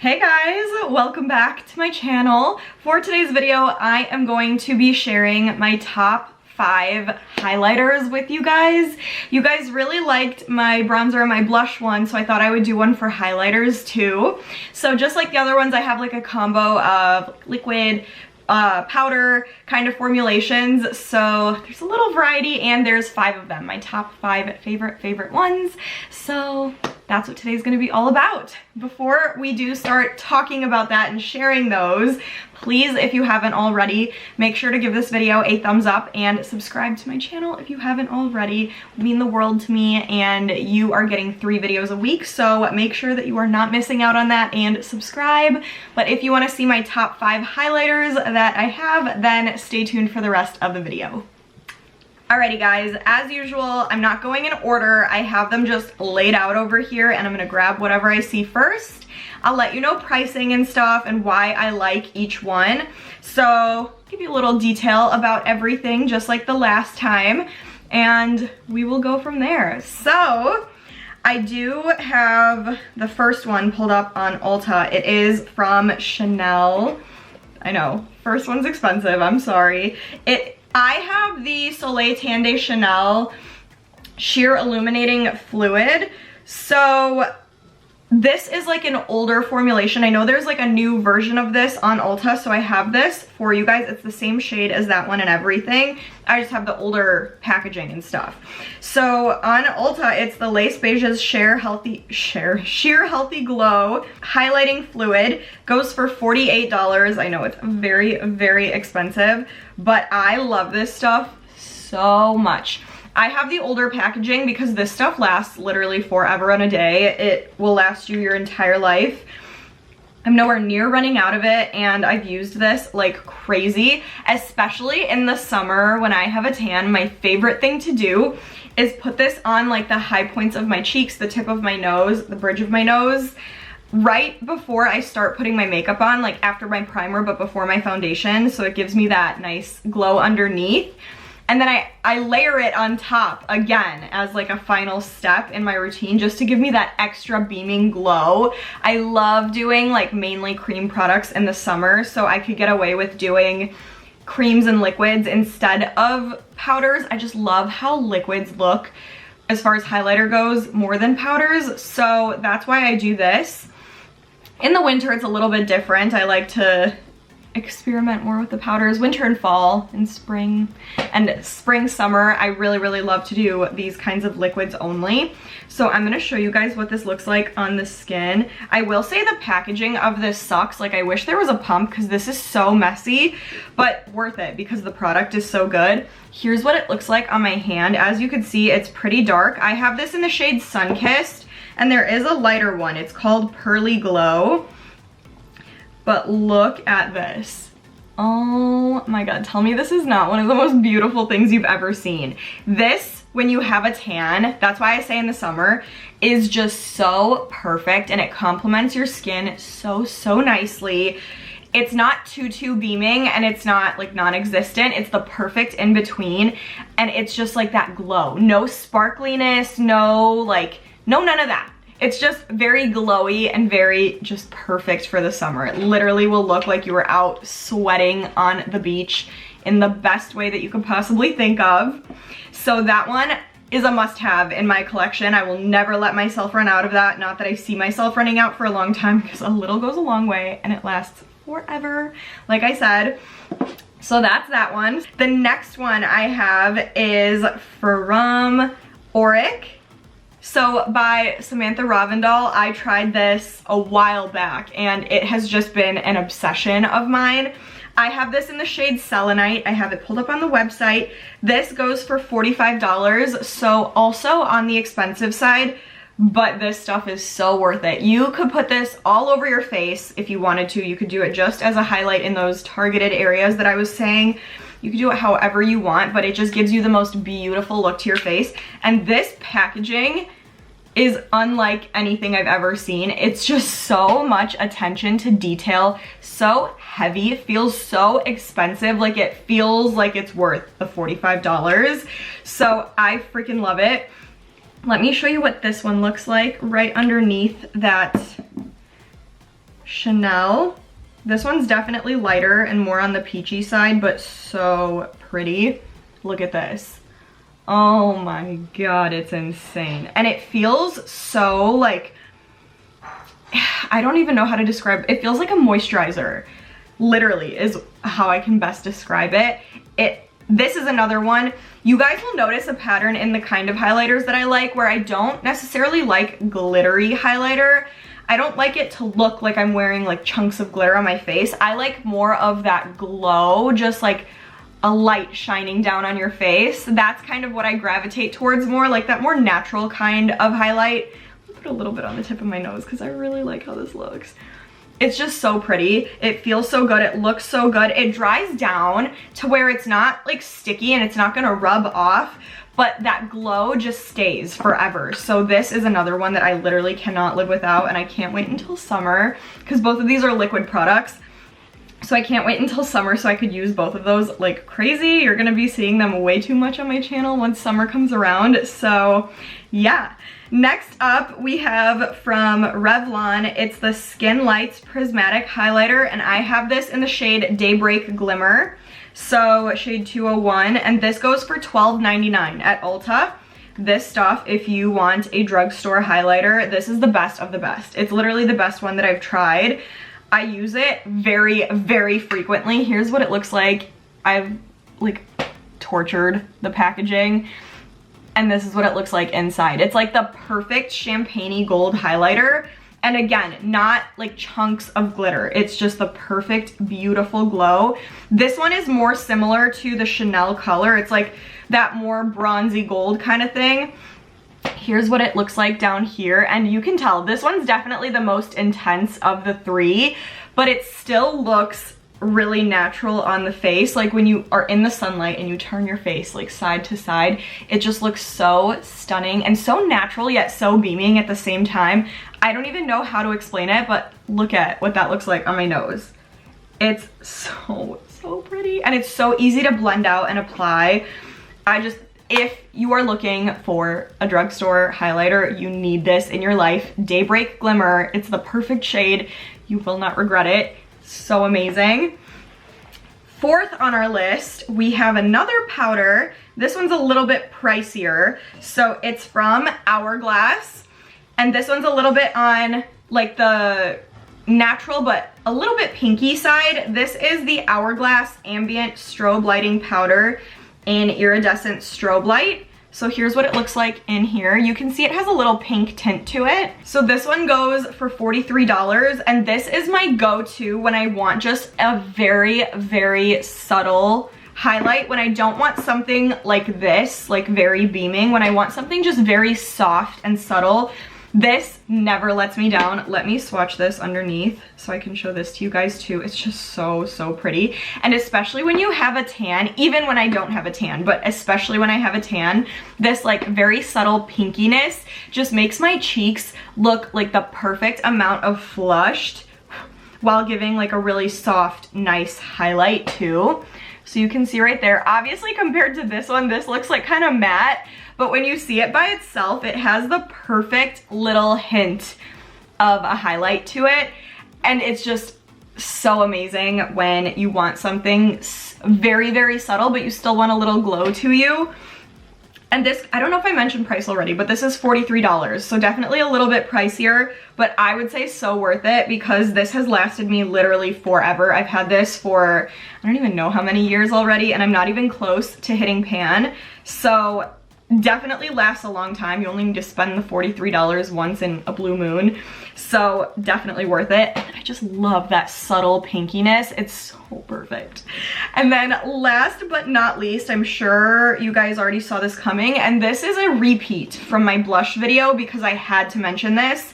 Hey guys, welcome back to my channel. For today's video, I am going to be sharing my top 5 highlighters with you guys. You guys really liked my bronzer and my blush one, so I thought I would do one for highlighters too. So just like the other ones, I have like a combo of liquid, powder kind of formulations, so there's a little variety and there's 5 of them, my top 5 favorite ones. So that's what today's gonna be all about. Before we do start talking about that and sharing those, please, if you haven't already, make sure to give this video a thumbs up and subscribe to my channel if you haven't already. It would mean the world to me, and you are getting 3 videos a week, so make sure that you are not missing out on that and subscribe. But if you want to see my top 5 highlighters that I have, then stay tuned for the rest of the video. Alrighty guys, as usual, I'm not going in order. I have them just laid out over here and I'm gonna grab whatever I see first. I'll let you know pricing and stuff and why I like each one. So, give you a little detail about everything just like the last time, and we will go from there. So, I do have the first one pulled up on Ulta. It is from Chanel. I know, first one's expensive, I'm sorry. I have the Soleil Tan de Chanel Sheer Illuminating Fluid. So this is like an older formulation. I know there's like a new version of this on Ulta, so I have this for you guys. It's the same shade as that one and everything. I just have the older packaging and stuff. So on Ulta, it's the Lace Beiges Sheer Healthy Glow Highlighting Fluid. Goes for $48. I know it's very, very expensive, but I love this stuff so much. I have the older packaging because this stuff lasts literally forever and a day. It will last you your entire life. I'm nowhere near running out of it, and I've used this like crazy, especially in the summer when I have a tan. My favorite thing to do is put this on like the high points of my cheeks, the tip of my nose, the bridge of my nose, right before I start putting my makeup on, like after my primer but before my foundation, so it gives me that nice glow underneath. And then I layer it on top again as like a final step in my routine just to give me that extra beaming glow. I love doing like mainly cream products in the summer, so I could get away with doing creams and liquids instead of powders. I just love how liquids look as far as highlighter goes more than powders, so that's why I do this. In the winter, it's a little bit different. I like to experiment more with the powders. Winter and fall and spring summer, I really love to do these kinds of liquids only. So I'm going to show you guys what this looks like on the skin. I will say the packaging of this sucks. Like, I wish there was a pump because this is so messy, but worth it because the product is so good. Here's what it looks like on my hand. As you can see, it's pretty dark. I have this in the shade Sunkissed, and there is a lighter one. It's called Pearly Glow. But look at this. Oh my god, tell me this is not one of the most beautiful things you've ever seen. This, when you have a tan, that's why I say in the summer, is just so perfect, and it complements your skin so nicely. It's not too beaming, and it's not like non-existent. It's the perfect in between, and it's just like that glow. No sparkliness, no none of that. It's just very glowy and very just perfect for the summer. It literally will look like you were out sweating on the beach in the best way that you could possibly think of. So that one is a must-have in my collection. I will never let myself run out of that. Not that I see myself running out for a long time, because a little goes a long way and it lasts forever, like I said. So that's that one. The next one I have is from Auric. So by Samantha Ravindal. I tried this a while back and it has just been an obsession of mine. I have this in the shade Selenite. I have it pulled up on the website. This goes for $45, so also on the expensive side, but this stuff is so worth it. You could put this all over your face if you wanted to. You could do it just as a highlight in those targeted areas that I was saying. You can do it however you want, but it just gives you the most beautiful look to your face. And this packaging is unlike anything I've ever seen. It's just so much attention to detail, so heavy, it feels so expensive, like it feels like it's worth the $45. So I freaking love it. Let me show you what this one looks like right underneath that Chanel. This one's definitely lighter and more on the peachy side, but so pretty. Look at this. Oh my god, it's insane. And it feels so like, I don't even know how to describe it. It feels like a moisturizer, literally, is how I can best describe it. This is another one. You guys will notice a pattern in the kind of highlighters that I like, where I don't necessarily like glittery highlighter. I don't like it to look like I'm wearing like chunks of glitter on my face. I like more of that glow, just like a light shining down on your face. That's kind of what I gravitate towards more, like that more natural kind of highlight. I'll put a little bit on the tip of my nose because I really like how this looks. It's just so pretty. It feels so good. It looks so good. It dries down to where it's not like sticky and it's not gonna rub off, but that glow just stays forever. So this is another one that I literally cannot live without, and I can't wait until summer because both of these are liquid products. So I can't wait until summer so I could use both of those like crazy. You're gonna be seeing them way too much on my channel once summer comes around. So yeah. Next up we have from Revlon. It's the SKINLIGHTS Prismatic Highlighter, and I have this in the shade Daybreak Glimmer. So shade 201, and this goes for $12.99 at Ulta. This stuff, if you want a drugstore highlighter, this is the best of the best. It's literally the best one that I've tried. I use it very, very frequently. Here's what it looks like. I've like tortured the packaging, and this is what it looks like inside. It's like the perfect champagne-y gold highlighter. And again, not like chunks of glitter. It's just the perfect, beautiful glow. This one is more similar to the Chanel color. It's like that more bronzy gold kind of thing. Here's what it looks like down here, and you can tell this one's definitely the most intense of the three, but it still looks really natural on the face. Like when you are in the sunlight and you turn your face like side to side, it just looks so stunning and so natural yet so beaming at the same time. I don't even know how to explain it, but look at what that looks like on my nose. It's so pretty, and it's so easy to blend out and apply. If you are looking for a drugstore highlighter, you need this in your life. Daybreak Glimmer, it's the perfect shade. You will not regret it. So amazing. Fourth on our list, we have another powder. This one's a little bit pricier. So it's from Hourglass, and this one's a little bit on like the natural but a little bit pinky side. This is the Hourglass Ambient Strobe Lighting Powder in Iridescent Strobe Light. So here's what it looks like in here. You can see it has a little pink tint to it. So this one goes for $43, and this is my go-to when I want just a very, very subtle highlight, when I don't want something like this, like very beaming, when I want something just very soft and subtle. This never lets me down. Let me swatch this underneath so I can show this to you guys too. It's just so pretty. And especially when you have a tan, even when I don't have a tan, but especially when I have a tan, this like very subtle pinkiness just makes my cheeks look like the perfect amount of flushed while giving like a really soft, nice highlight too. So you can see right there, obviously compared to this one, this looks like kind of matte, but when you see it by itself, it has the perfect little hint of a highlight to it. And it's just so amazing when you want something very, very subtle, but you still want a little glow to you. And this, I don't know if I mentioned price already, but this is $43. So definitely a little bit pricier, but I would say so worth it because this has lasted me literally forever. I've had this for, I don't even know how many years already, and I'm not even close to hitting pan. So definitely lasts a long time. You only need to spend the $43 once in a blue moon. So definitely worth it. And I just love that subtle pinkiness. It's so perfect. And then last but not least, I'm sure you guys already saw this coming, and this is a repeat from my blush video because I had to mention this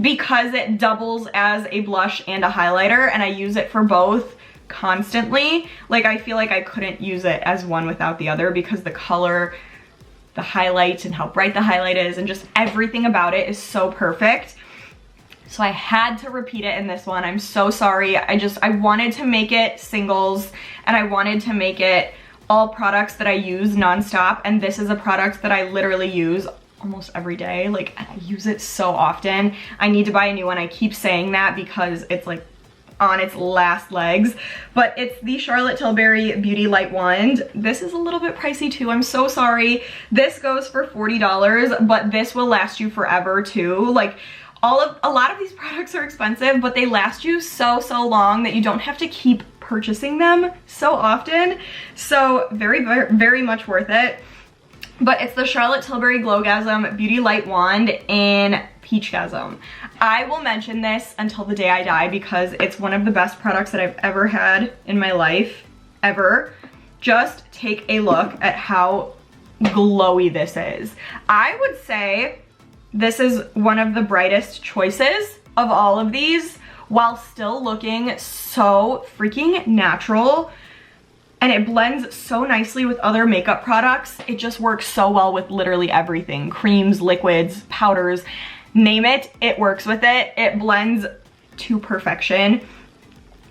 because it doubles as a blush and a highlighter, and I use it for both constantly. Like I feel like I couldn't use it as one without the other because the color, the highlight, and how bright the highlight is, and just everything about it is so perfect. So I had to repeat it in this one. I'm so sorry. I wanted to make it singles, and I wanted to make it all products that I use nonstop, and this is a product that I literally use almost every day. Like, I use it so often. I need to buy a new one. I keep saying that because it's like on its last legs, but it's the Charlotte Tilbury Beauty Light Wand. This is a little bit pricey too, I'm so sorry. This goes for $40, but this will last you forever too. Like, a lot of these products are expensive, but they last you so long that you don't have to keep purchasing them so often. So very much worth it. But it's the Charlotte Tilbury Glowgasm Beauty Light Wand in Peachgasm. I will mention this until the day I die because it's one of the best products that I've ever had in my life, ever. Just take a look at how glowy this is. I would say this is one of the brightest choices of all of these while still looking so freaking natural. And it blends so nicely with other makeup products. It just works so well with literally everything. Creams, liquids, powders, name it, it works with it. It blends to perfection.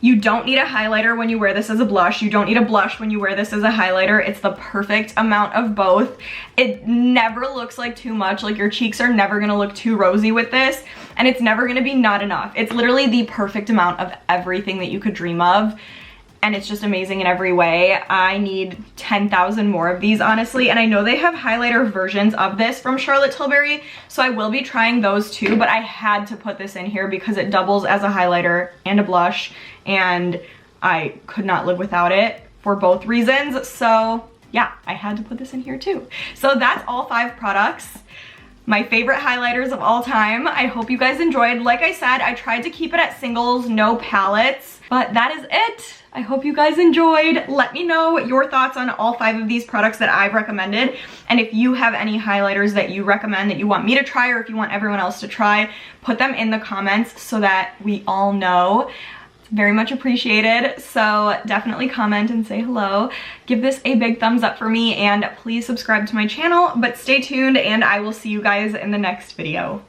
You don't need a highlighter when you wear this as a blush. You don't need a blush when you wear this as a highlighter. It's the perfect amount of both. It never looks like too much. Like, your cheeks are never gonna look too rosy with this, and it's never gonna be not enough. It's literally the perfect amount of everything that you could dream of. And it's just amazing in every way. I need 10,000 more of these, honestly. And I know they have highlighter versions of this from Charlotte Tilbury, so I will be trying those too, but I had to put this in here because it doubles as a highlighter and a blush, and I could not live without it for both reasons. So yeah, I had to put this in here too. So that's all 5 products. My favorite highlighters of all time. I hope you guys enjoyed. Like I said, I tried to keep it at singles, no palettes, but that is it. I hope you guys enjoyed. Let me know your thoughts on all 5 of these products that I've recommended. And if you have any highlighters that you recommend that you want me to try, or if you want everyone else to try, put them in the comments so that we all know. It's very much appreciated. So definitely comment and say hello. Give this a big thumbs up for me, and please subscribe to my channel, but stay tuned and I will see you guys in the next video.